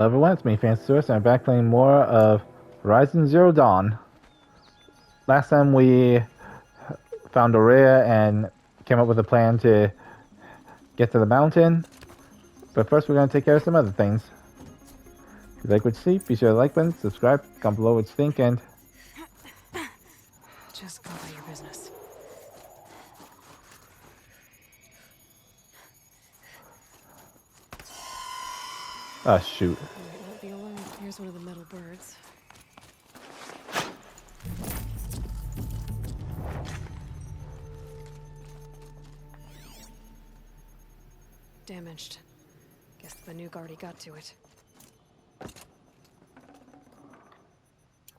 Hello everyone, it's me, Fancy and I'm back playing more of Horizon Zero Dawn. Last time we found Aurea and came up with a plan to get to the mountain. But first we're going to take care of some other things. If you like what you see, be sure to like button, subscribe, comment below what you think, and... Just go about your business. Oh, shoot. Might not be alone. Here's one of the metal birds. Damaged. Guess the Banuk already got to it.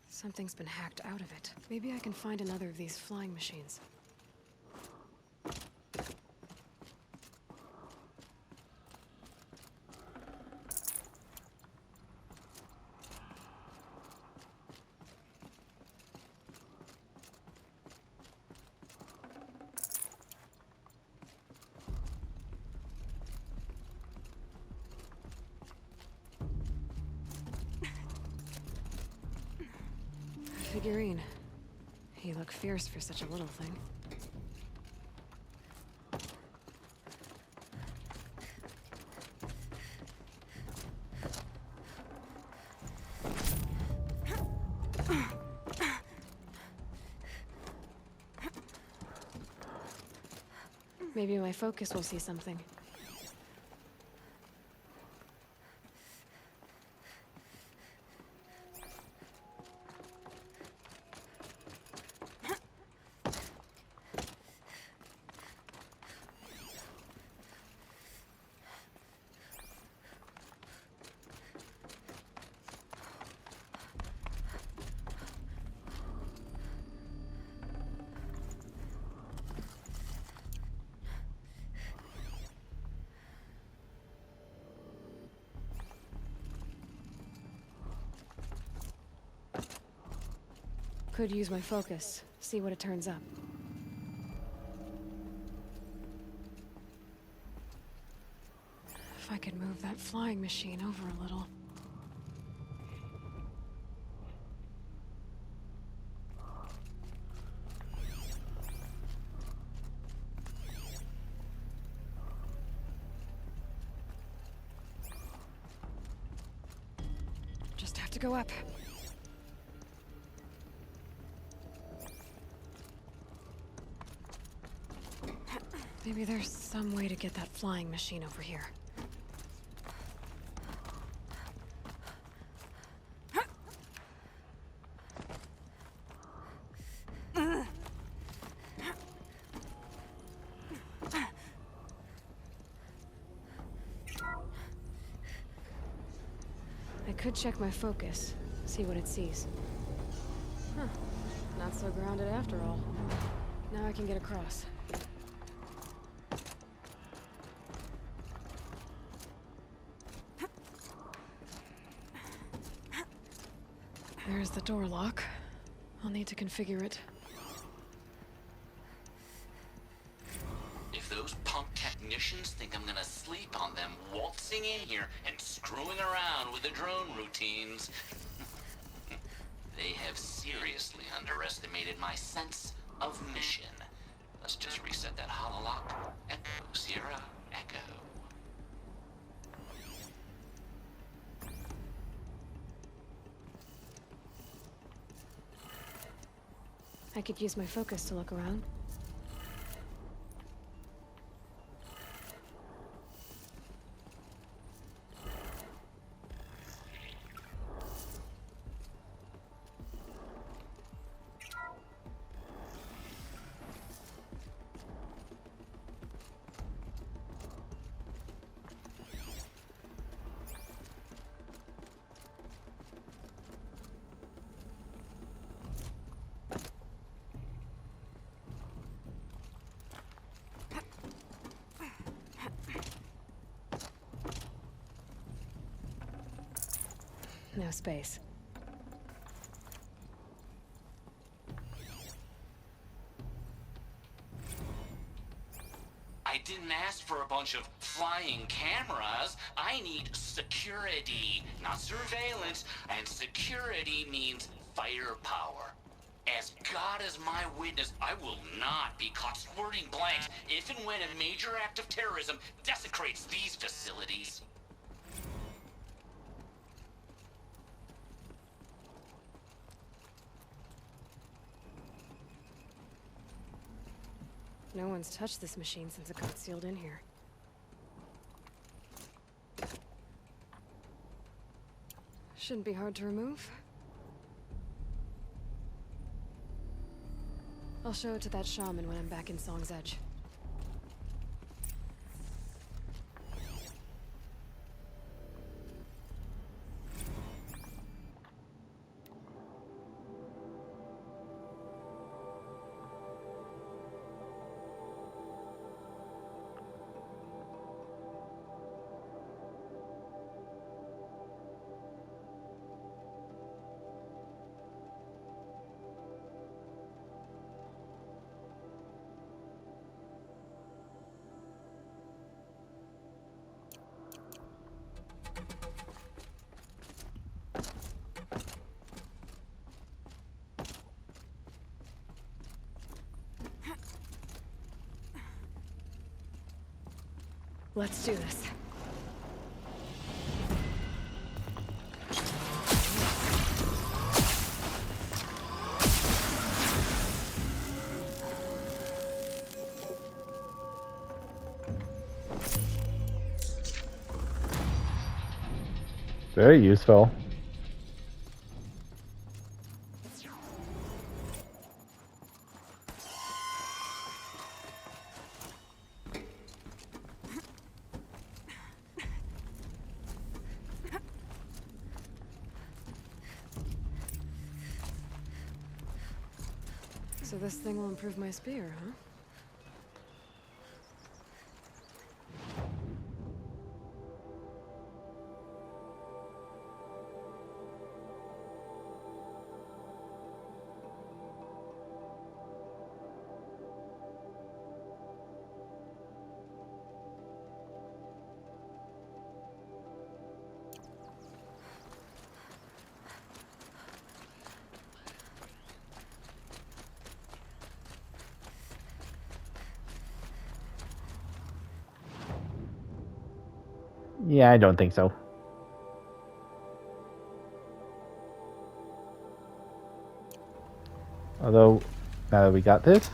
Something's been hacked out of it. Maybe I can find another of these flying machines. Figurine. He looked fierce for such a little thing. Maybe my focus will see something. Could use my focus, see what it turns up. If I could move that flying machine over a little. Just have to go up. Maybe there's some way to get that flying machine over here. I could check my focus, see what it sees. Huh. Not so grounded after all. Now I can get across. There's the door lock. I'll need to configure it. If those punk technicians think I'm gonna sleep on them waltzing in here and screwing around with the drone routines, they have seriously underestimated my sense of mission. Let's just reset that hololock. Echo, Sierra, Echo. I could use my focus to look around. No space. I didn't asked for a bunch of flying cameras. I need security, not surveillance. And security means firepower. As God is my witness, I will not be caught squirting blanks if and when a major act of terrorism desecrates these facilities. No one's touched this machine since it got sealed in here. Shouldn't be hard to remove. I'll show it to that shaman when I'm back in Song's Edge. Let's do this. Very useful. So this thing will improve my spear, huh? Yeah, I don't think so. Although, now that we got this,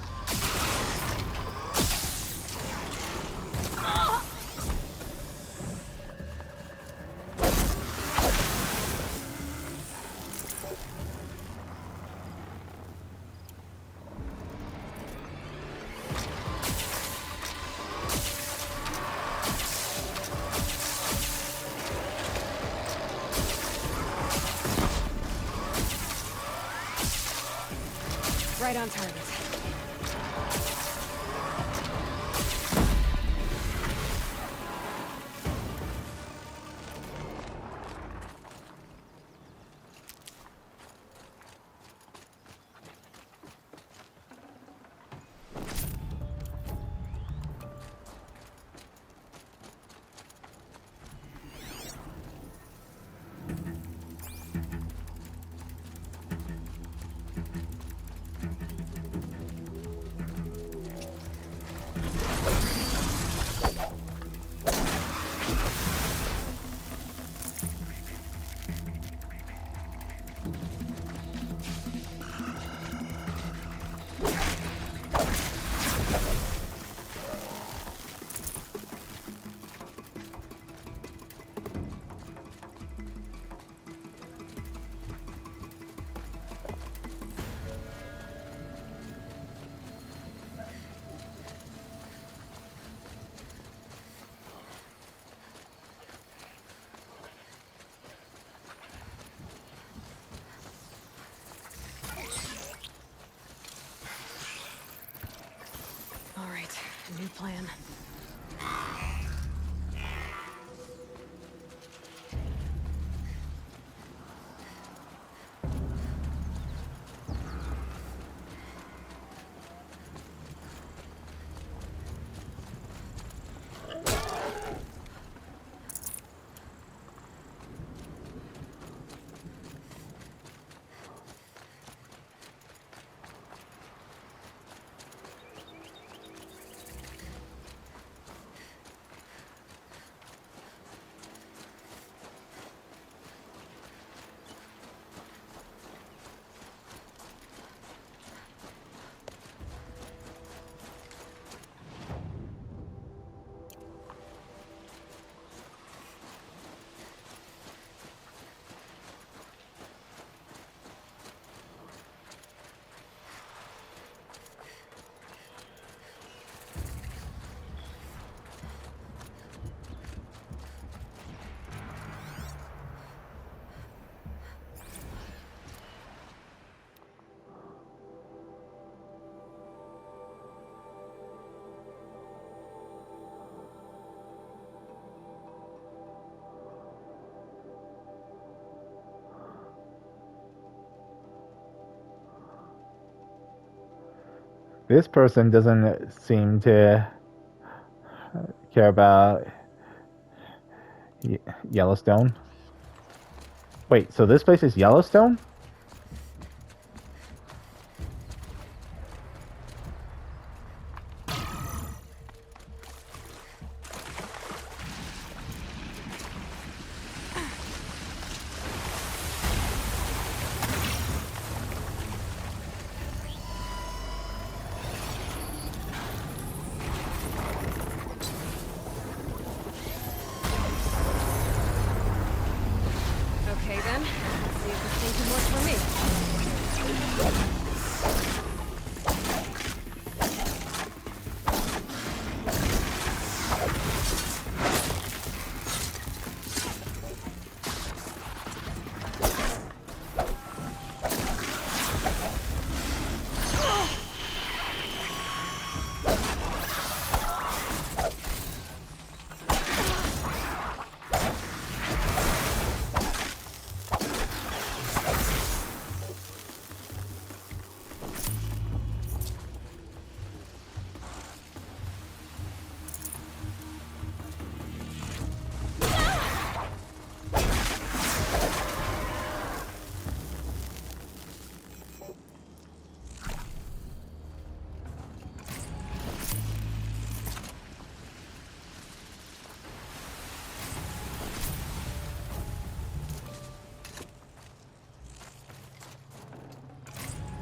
Right on target. All right, a new plan. This person doesn't seem to care about Yellowstone. Wait, so this place is Yellowstone? Okay then, let's see if this thing can work for me.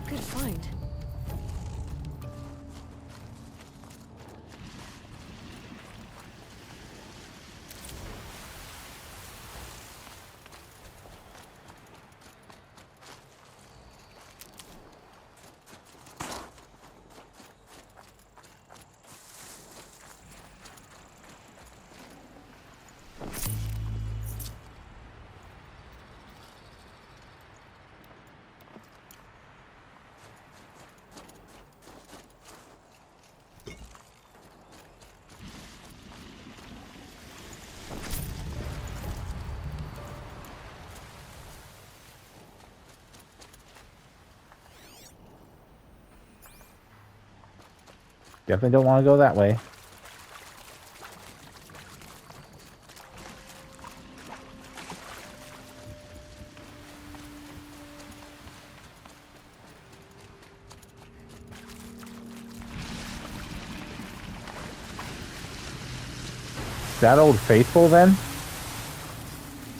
Good find. Definitely don't want to go that way. That old faithful then?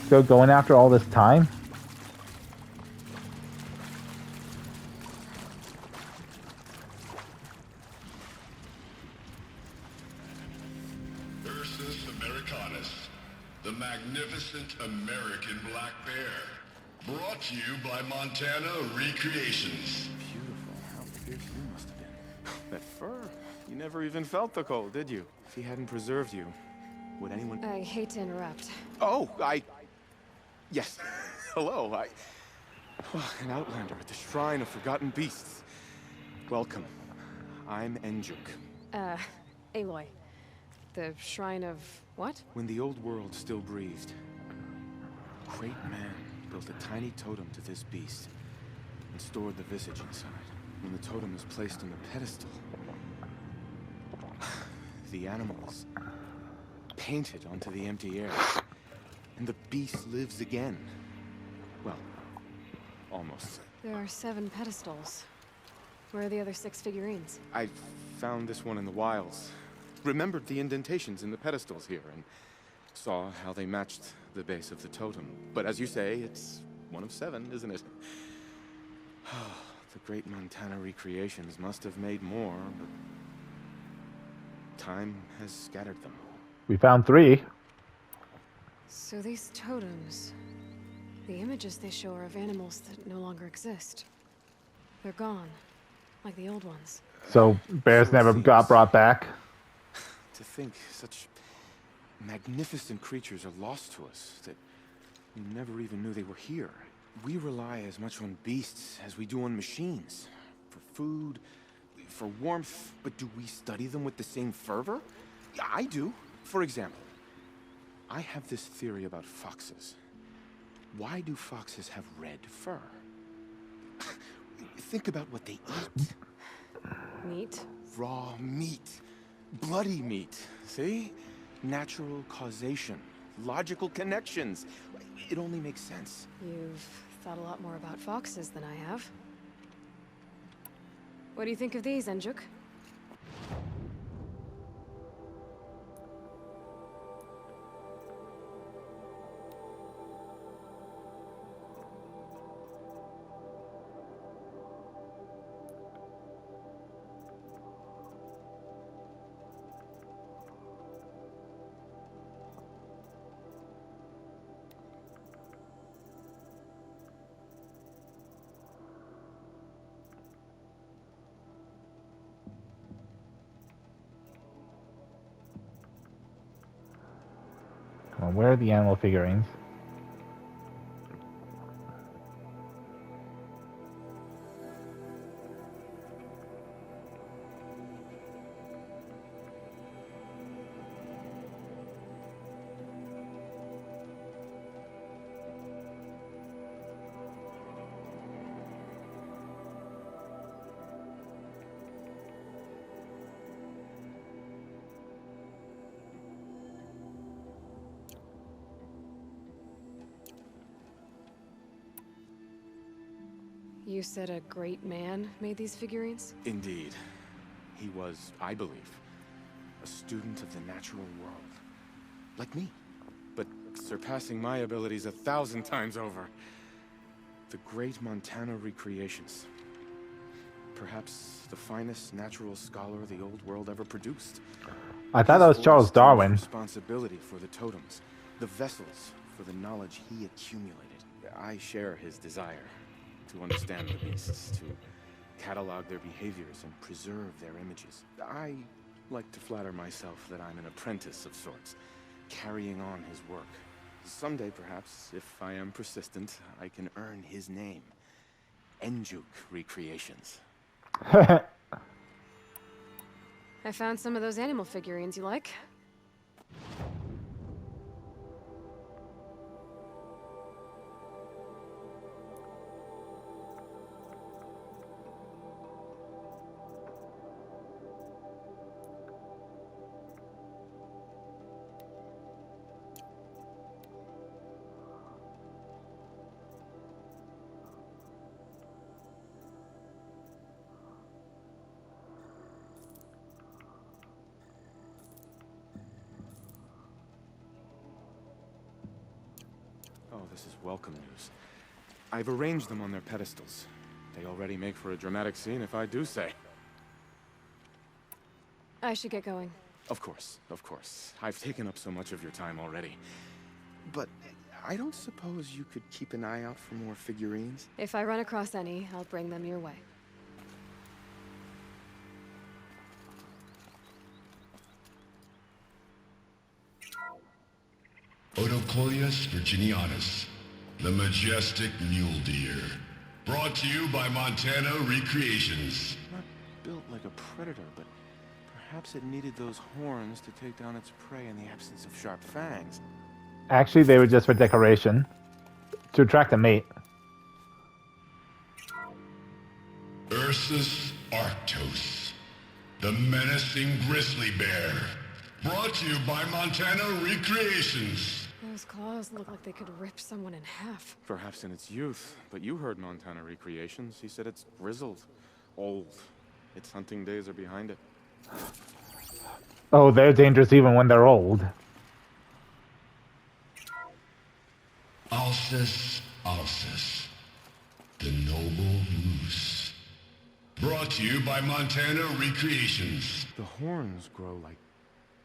Still going after all this time? Ursus Americanus, the magnificent American black bear. Brought to you by Montana Recreations. Beautiful. How fierce you must have been. That fur. You never even felt the cold, did you? If he hadn't preserved you, would anyone... I hate to interrupt. Oh, Yes. Hello, an outlander at the Shrine of Forgotten Beasts. Welcome. I'm Enjuk. Aloy. The Shrine of... what? When the old world still breathed, a great man built a tiny totem to this beast and stored the visage inside. When the totem was placed on the pedestal, the animal was painted onto the empty air, and the beast lives again. Well, almost. There are 7 pedestals. Where are the other 6 figurines? I found this one in the wilds. Remembered the indentations in the pedestals here, and saw how they matched the base of the totem. But as you say, it's one of 7, isn't it? The great Montana Recreations must have made more, but time has scattered them. We found 3. So these totems... the images they show are of animals that no longer exist. They're gone, like the old ones. So bears never got brought back. To think such magnificent creatures are lost to us, that we never even knew they were here. We rely as much on beasts as we do on machines. For food, for warmth, but do we study them with the same fervor? Yeah, I do. For example, I have this theory about foxes. Why do foxes have red fur? Think about what they eat. Meat? Raw meat. Bloody meat. See? Natural causation. Logical connections. It only makes sense. You've thought a lot more about foxes than I have. What do you think of these, Enjuk? Come on, where are the animal figurines? You said a great man made these figurines? Indeed. He was, I believe, a student of the natural world. Like me. But surpassing my abilities 1,000 times over. The great Montana recreations. Perhaps the finest natural scholar the old world ever produced. I thought that was Charles Darwin. Responsibility for the totems, the vessels for the knowledge he accumulated. I share his desire to understand the beasts, to catalog their behaviors and preserve their images. I like to flatter myself that I'm an apprentice of sorts, carrying on his work. Someday, perhaps, if I am persistent, I can earn his name. Enjuk Recreations. I found some of those animal figurines you like. Oh, this is welcome news. I've arranged them on their pedestals. They already make for a dramatic scene, if I do say. I should get going. Of course, of course. I've taken up so much of your time already. But I don't suppose you could keep an eye out for more figurines? If I run across any, I'll bring them your way. Odoclonius virginianus, the majestic mule deer. Brought to you by Montana Recreations. Not built like a predator, but perhaps it needed those horns to take down its prey in the absence of sharp fangs. Actually, they were just for decoration. To attract a mate. Ursus arctos, the menacing grizzly bear. Brought to you by Montana Recreations. Those claws look like they could rip someone in half. Perhaps in its youth, but you heard Montana Recreations. He said it's grizzled, old. Its hunting days are behind it. Oh, they're dangerous even when they're old. Alcis alcis, the noble moose. Brought to you by Montana Recreations. The horns grow like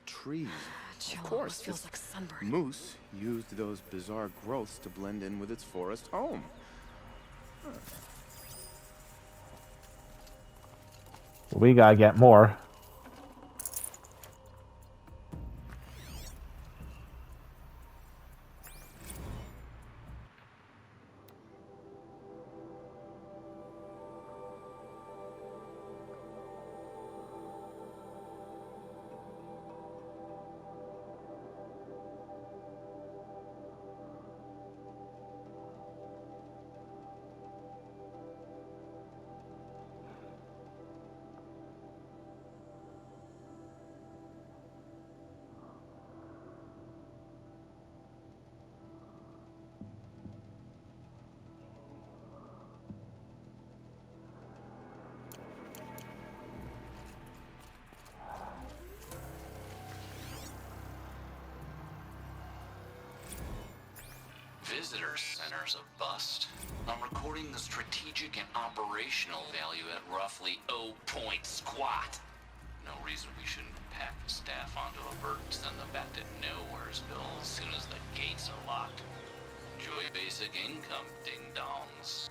trees. Chill, Of course, feels this like sunburn. moose used those bizarre growths to blend in with its forest home. We gotta get more. visitor center's a bust. I'm recording the strategic and operational value at roughly 0 point squat. No reason we shouldn't pack the staff onto a bird and send them back to Nowheresville as soon as the gates are locked. Enjoy basic income, ding-dongs.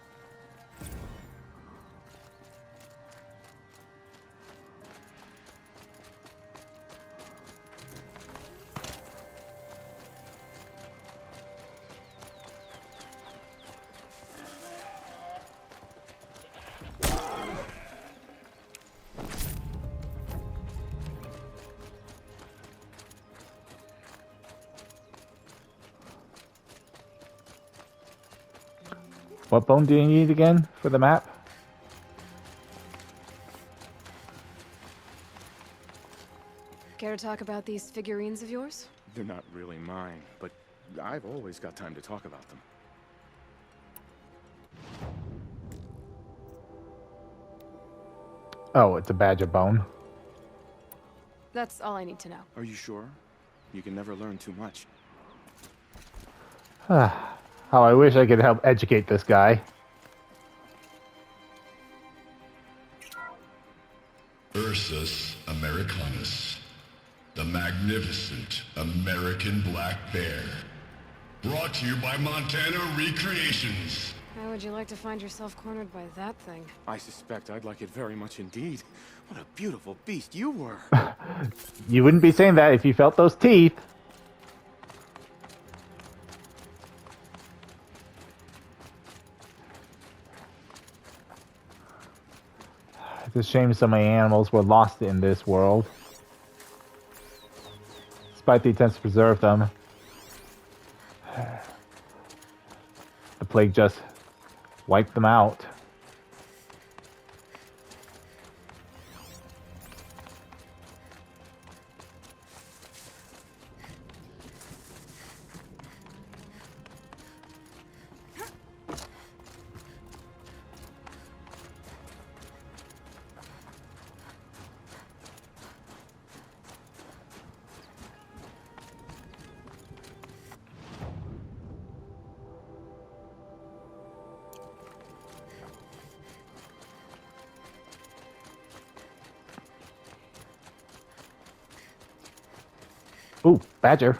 What bone do you need again for the map? Care to talk about these figurines of yours? They're not really mine, but I've always got time to talk about them. Oh, it's a badger bone. That's all I need to know. Are you sure? You can never learn too much. How I wish I could help educate this guy. Ursus Americanus, the magnificent American black bear. Brought to you by Montana Recreations. How would you like to find yourself cornered by that thing? I suspect I'd like it very much indeed. What a beautiful beast you were. You wouldn't be saying that if you felt those teeth. It's a shame so many animals were lost in this world. Despite the attempts to preserve them. The plague just wiped them out. Ooh, badger.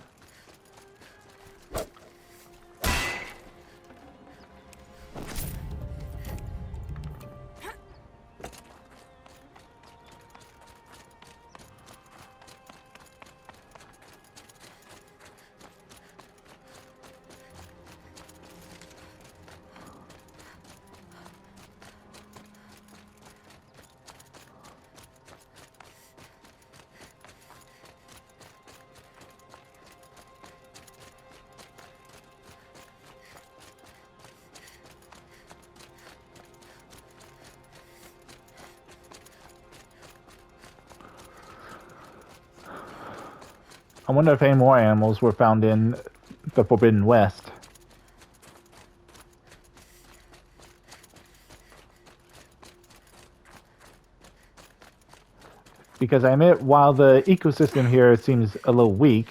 I wonder if any more animals were found in the Forbidden West. Because I admit, while the ecosystem here seems a little weak,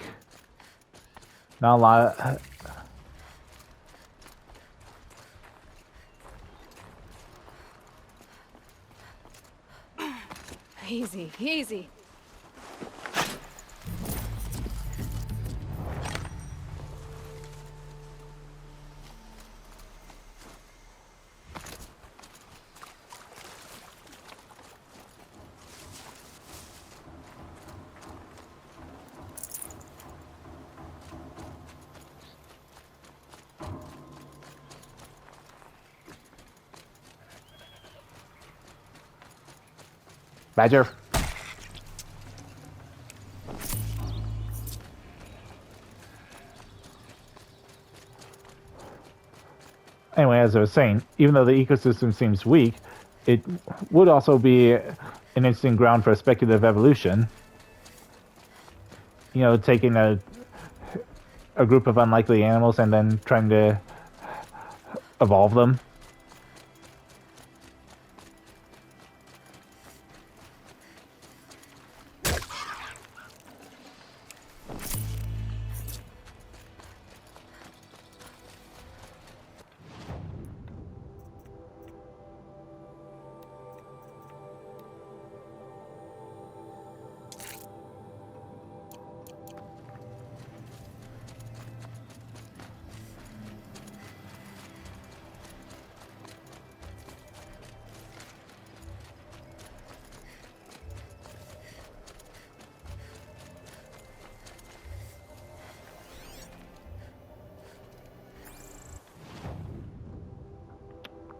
not a lot. Easy, easy. Badger. Anyway, as I was saying, even though the ecosystem seems weak, it would also be an interesting ground for speculative evolution. You know, taking a group of unlikely animals and then trying to evolve them.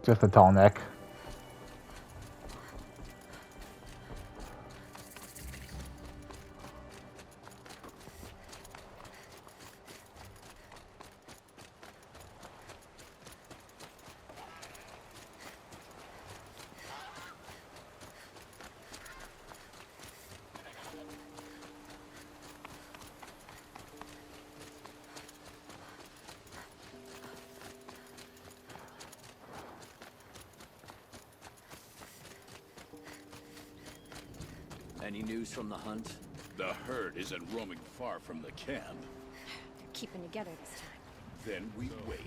Just a tall neck. Any news from the hunt? The herd isn't roaming far from the camp. They're keeping together this time. Then we wait.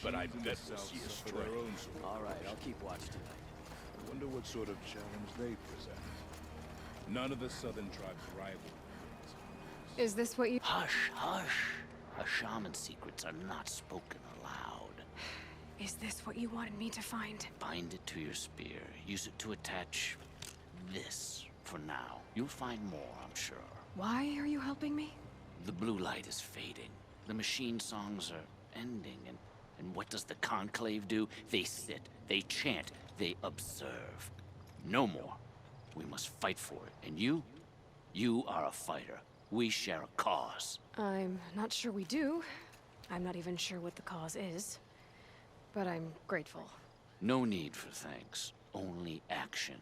But I bet we'll see a stray. All right, I'll keep watch tonight. I wonder what sort of challenge they present. None of the southern tribes rival. Is this what you... Hush, hush. A shaman's secrets are not spoken aloud. Is this what you wanted me to find? Bind it to your spear. Use it to attach this for now. You'll find more, I'm sure. Why are you helping me? The blue light is fading. The machine songs are ending, and what does the conclave do? They sit, they chant, they observe. No more. We must fight for it. And you are a fighter. We share a cause. I'm not sure we do. I'm not even sure what the cause is. But I'm grateful. No need for thanks. Only action.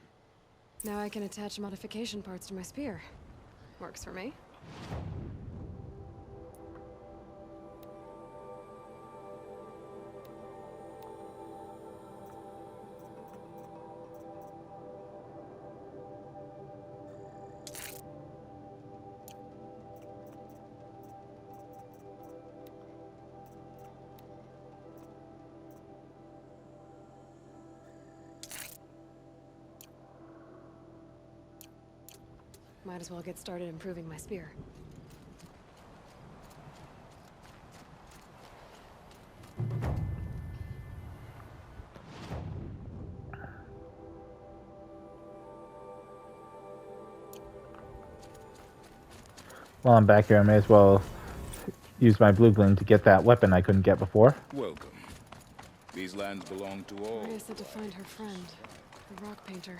Now I can attach modification parts to my spear. Works for me. Might as well get started improving my spear. While I'm back here, I may as well use my blue gleam to get that weapon I couldn't get before. Welcome. These lands belong to all. Maria said to find her friend, the rock painter.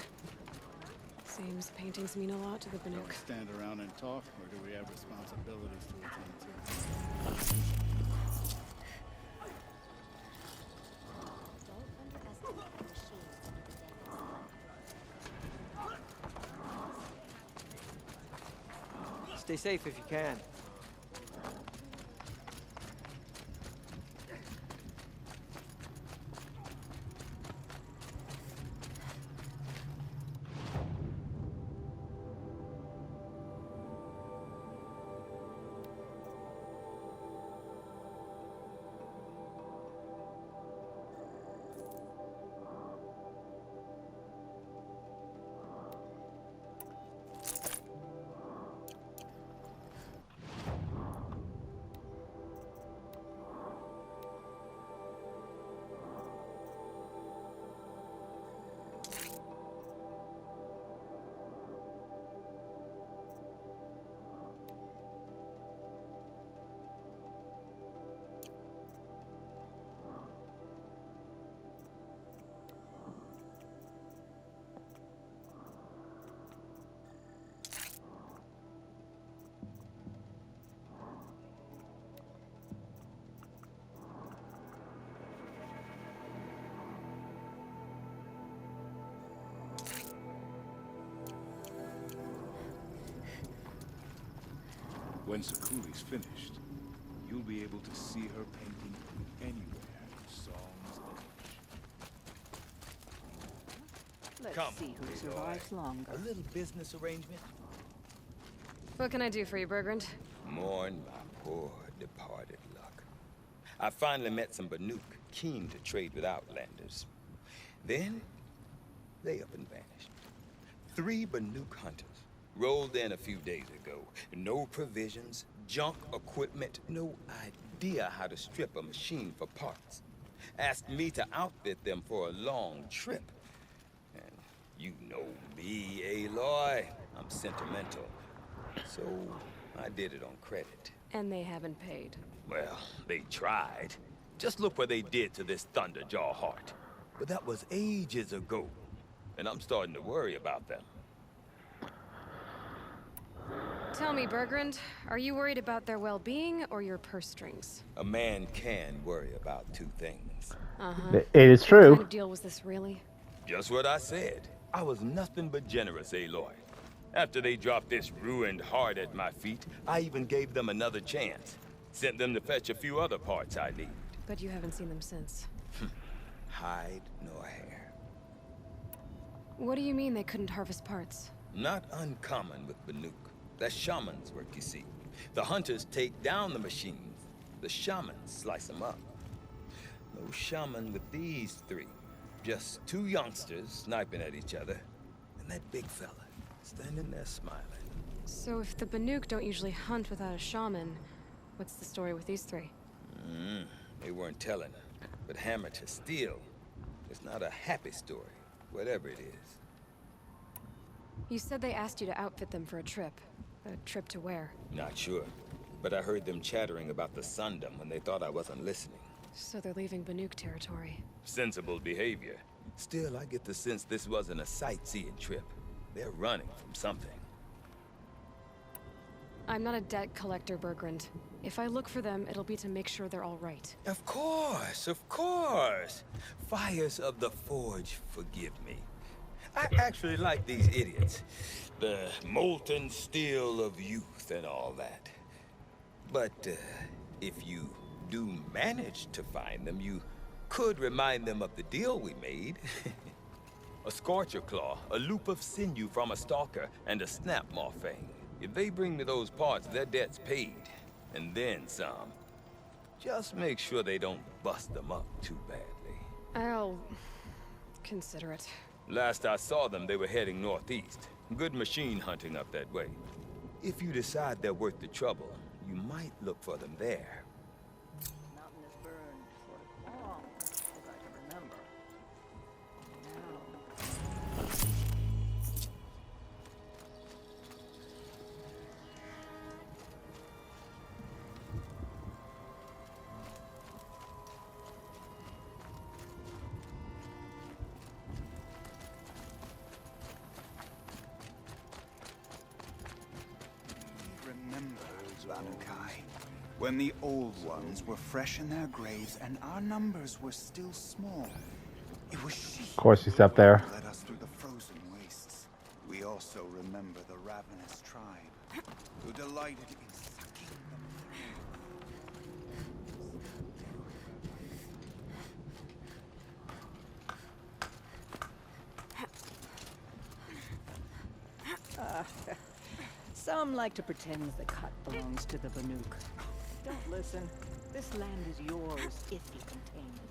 Seems paintings mean a lot to the Banuk. Stand around and talk, or do we have responsibilities to attend to? Stay safe if you can. When Sakuli's finished, you'll be able to see her painting anywhere in Song's Edge. Let's Come, see who big survives longer. A little business arrangement? What can I do for you, Bergrand? Mourn my poor departed luck. I finally met some Banuk keen to trade with Outlanders. Then, they up and vanished. 3 Banuk hunters rolled in a few days ago. No provisions, junk equipment, no idea how to strip a machine for parts. Asked me to outfit them for a long trip. And you know me, Aloy. I'm sentimental. So, I did it on credit. And they haven't paid. Well, they tried. Just look what they did to this Thunderjaw heart. But that was ages ago, and I'm starting to worry about them. Tell me, Bergrand, are you worried about their well-being or your purse strings? A man can worry about two things. Uh-huh. It is What true. kind of deal was this, really? Just what I said. I was nothing but generous, Aloy. After they dropped this ruined heart at my feet, I even gave them another chance. Sent them to fetch a few other parts I need. But you haven't seen them since. Hide nor hair. What do you mean they couldn't harvest parts? Not uncommon with Banuk. That's shaman's work, you see. The hunters take down the machines. The shamans slice them up. No shaman with these three. Just two youngsters sniping at each other. And that big fella standing there smiling. So if the Banuk don't usually hunt without a shaman, what's the story with these three? They weren't telling. But hammer to steel. It's not a happy story, whatever it is. You said they asked you to outfit them for a trip. A trip to where? Not sure. But I heard them chattering about the Sundom when they thought I wasn't listening. So they're leaving Banuk territory. Sensible behavior. Still, I get the sense this wasn't a sightseeing trip. They're running from something. I'm not a debt collector, Bergrand. If I look for them, it'll be to make sure they're all right. Of course, of course. Fires of the Forge, forgive me. I actually like these idiots. The molten steel of youth and all that. But if you do manage to find them, you could remind them of the deal we made. A scorcher claw, a loop of sinew from a stalker, and a snapmaw fang. If they bring me those parts, their debt's paid. And then some. Just make sure they don't bust them up too badly. I'll consider it. Last I saw them, they were heading northeast. Good machine hunting up that way. If you decide they're worth the trouble, you might look for them there. Mountain has burned for as long as I can remember. Banuk, when the old ones were fresh in their graves and our numbers were still small. It was she Of course, he's up there. who led us through the frozen wastes. We also remember the ravenous tribe, who delighted in sucking Some like to pretend the cut belongs to the Banuk. Don't listen. This land is yours if you can tame it.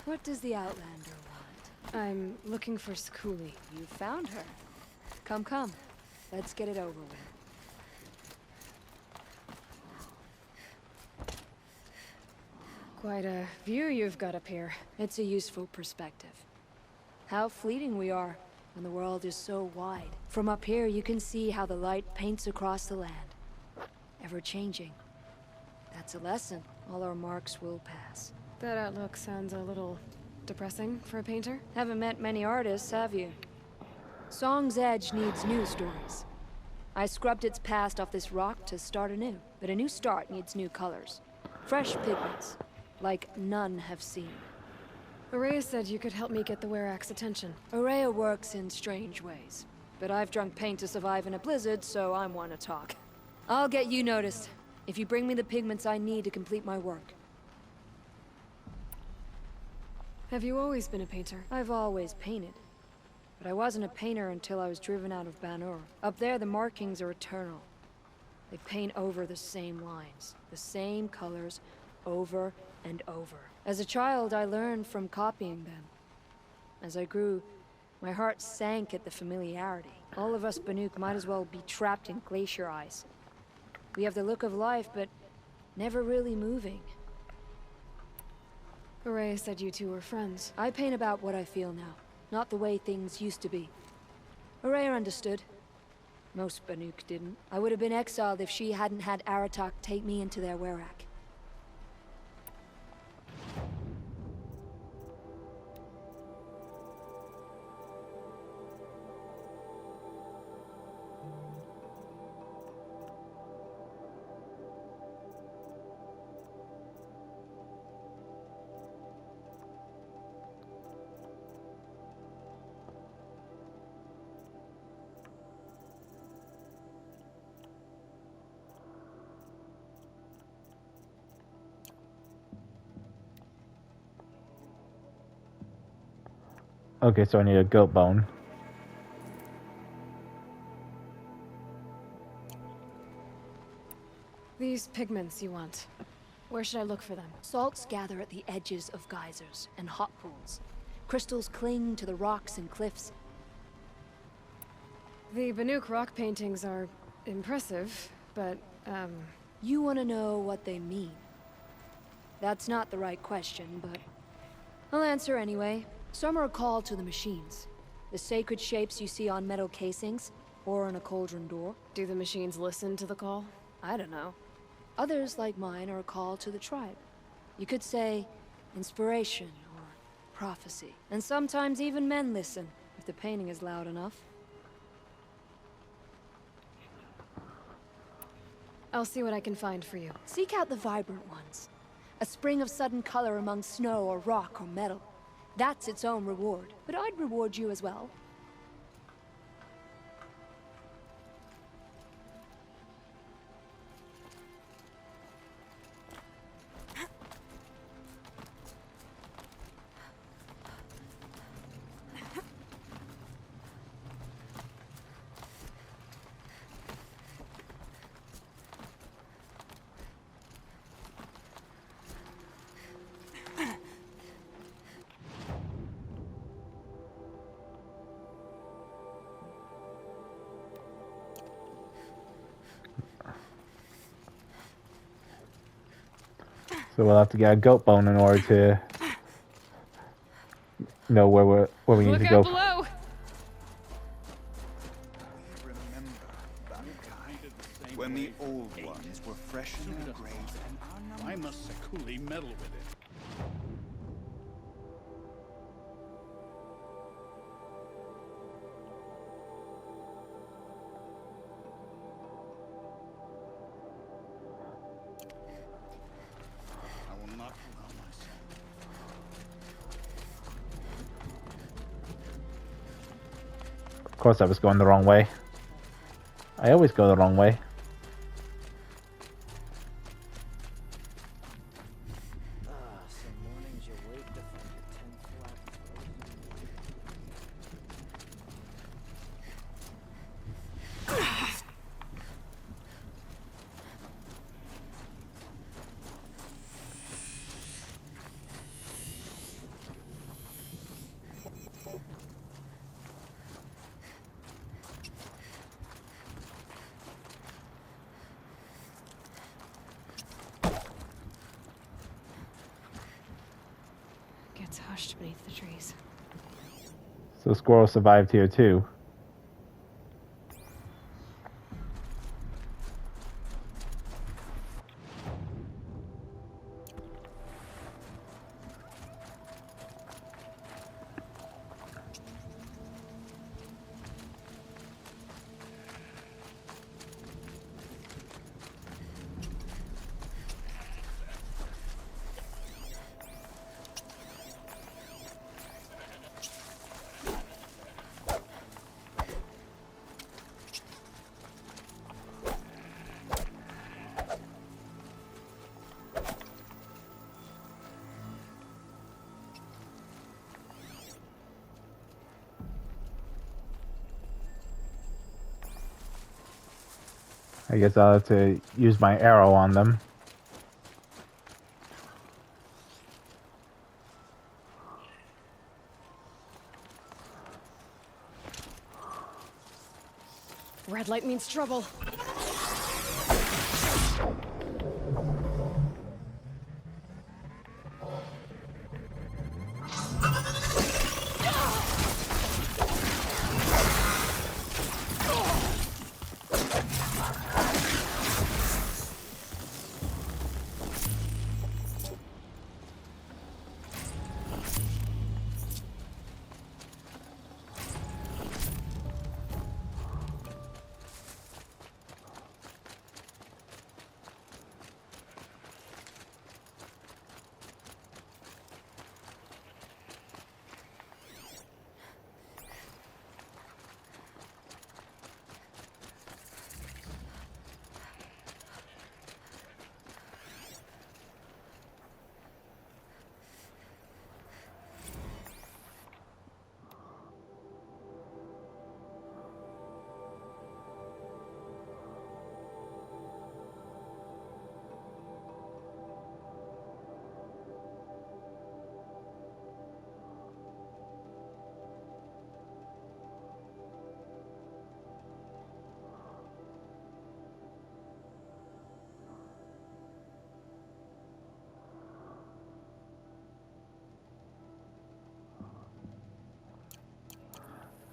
What does the Outlander want? I'm looking for Skuli. You found her. Come, come. Let's get it over with. Quite a view you've got up here. It's a useful perspective. How fleeting we are when the world is so wide. From up here, you can see how the light paints across the land. Ever changing. That's a lesson. All our marks will pass. That outlook sounds a little depressing for a painter. Haven't met many artists, have you? Song's Edge needs new stories. I scrubbed its past off this rock to start anew, but a new start needs new colors. Fresh pigments, like none have seen. Araya said you could help me get the Werax attention. Araya works in strange ways, but I've drunk paint to survive in a blizzard, so I'm one to talk. I'll get you noticed, if you bring me the pigments I need to complete my work. Have you always been a painter? I've always painted. But I wasn't a painter until I was driven out of Banuk. Up there, the markings are eternal. They paint over the same lines, the same colors, over and over. As a child, I learned from copying them. As I grew, my heart sank at the familiarity. All of us Banuk might as well be trapped in glacier ice. We have the look of life, but never really moving. Hooray said you two were friends. I paint about what I feel now, not the way things used to be. Araya understood. Most Banuk didn't. I would have been exiled if she hadn't had Aratak take me into their Werak. Okay, so I need a goat bone. These pigments you want. Where should I look for them? Salts gather at the edges of geysers and hot pools. Crystals cling to the rocks and cliffs. The Banuk rock paintings are impressive, but, You want to know what they mean? That's not the right question, but I'll answer anyway. Some are a call to the machines. The sacred shapes you see on metal casings, or on a cauldron door. Do the machines listen to the call? I don't know. Others, like mine, are a call to the tribe. You could say inspiration or prophecy. And sometimes even men listen, if the painting is loud enough. I'll see what I can find for you. Seek out the vibrant ones. A spring of sudden color among snow or rock or metal. That's its own reward. But I'd reward you as well. So we'll have to get a goat bone in order to know where we need Look to out go. below! Remember, Banuk, when the old ones were fresh in their graves and our numbers... Why must Sakuli meddle with it? I will not allow myself. Of course I was going the wrong way. I always go the wrong way. Some mornings you wake to find your 10 flat Gets hushed beneath the trees. So Squirrel survived here too. I guess I'll have to use my arrow on them. Red light means trouble.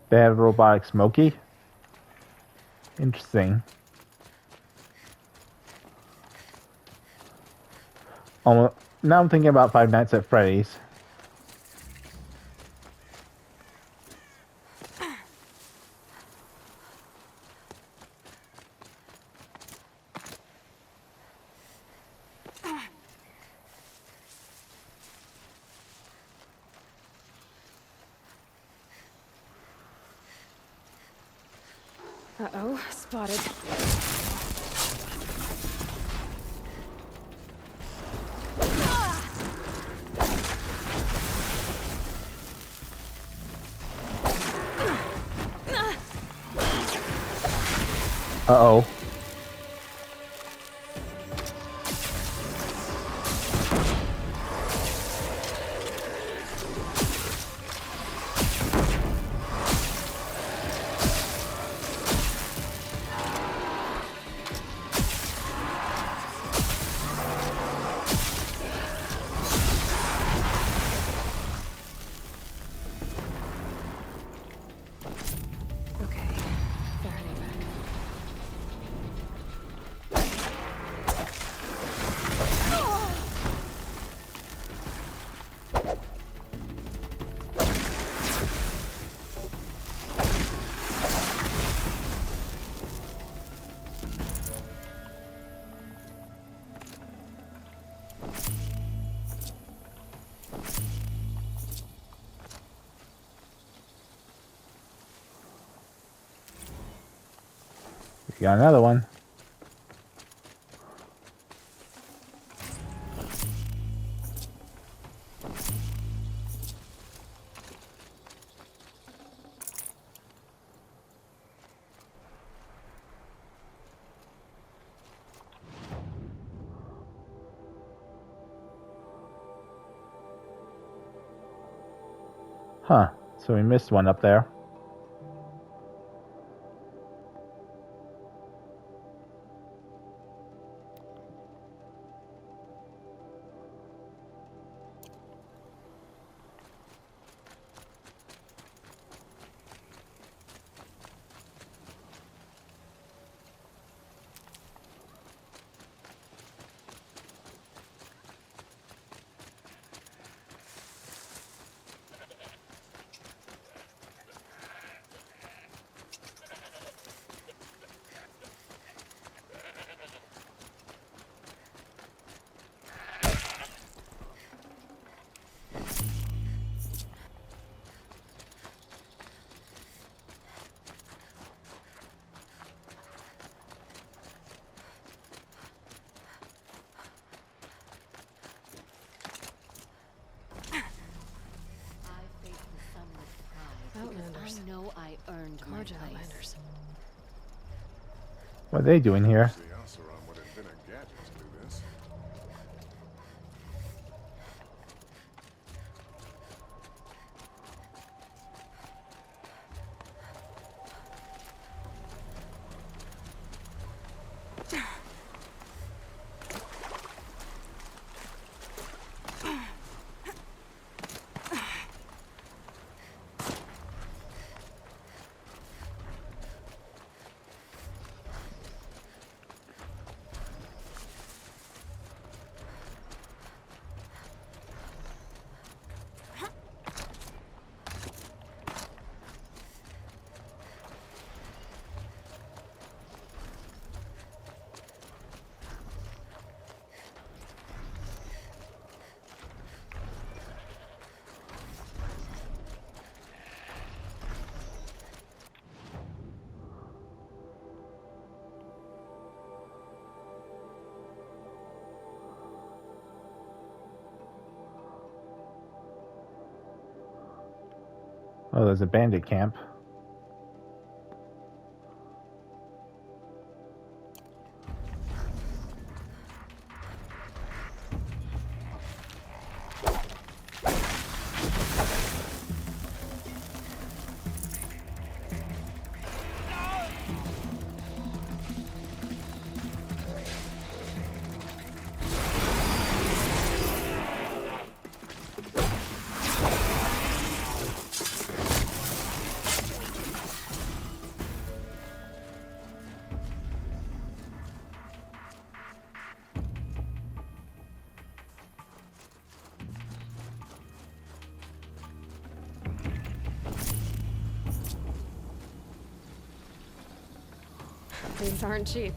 They have robotic Smokey. Interesting. Now I'm thinking about Five Nights at Freddy's. Uh-oh, spotted. Uh-oh. Okay, they're heading back. We got another one. Huh. So we missed one up there. Outlanders. I know I earned my Carja place. Outlanders. What are they doing here? The Oseram would have been a gadget to do this. Oh, there's a bandit camp. These aren't cheap.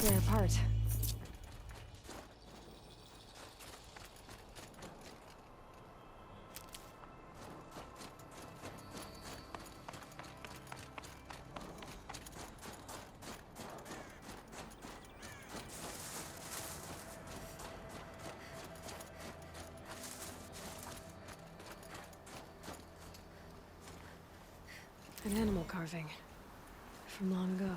They're apart. An animal carving from long ago.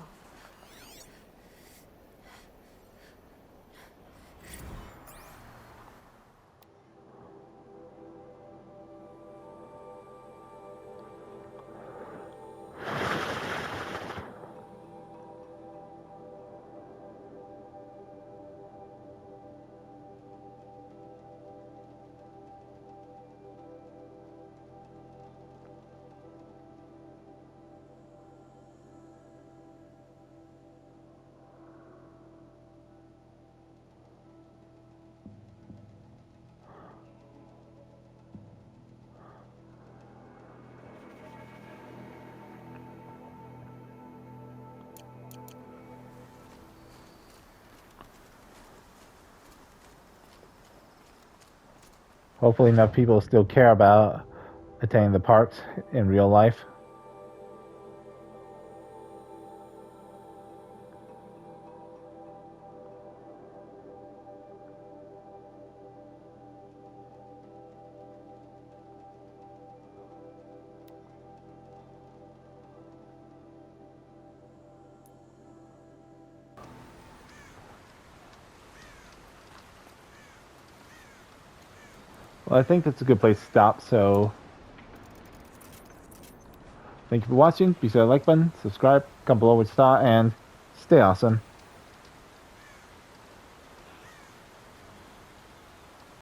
Hopefully enough people still care about attending the parks in real life. Well, I think that's a good place to stop, so thank you for watching. Be sure to like button, subscribe, comment below with star, and stay awesome.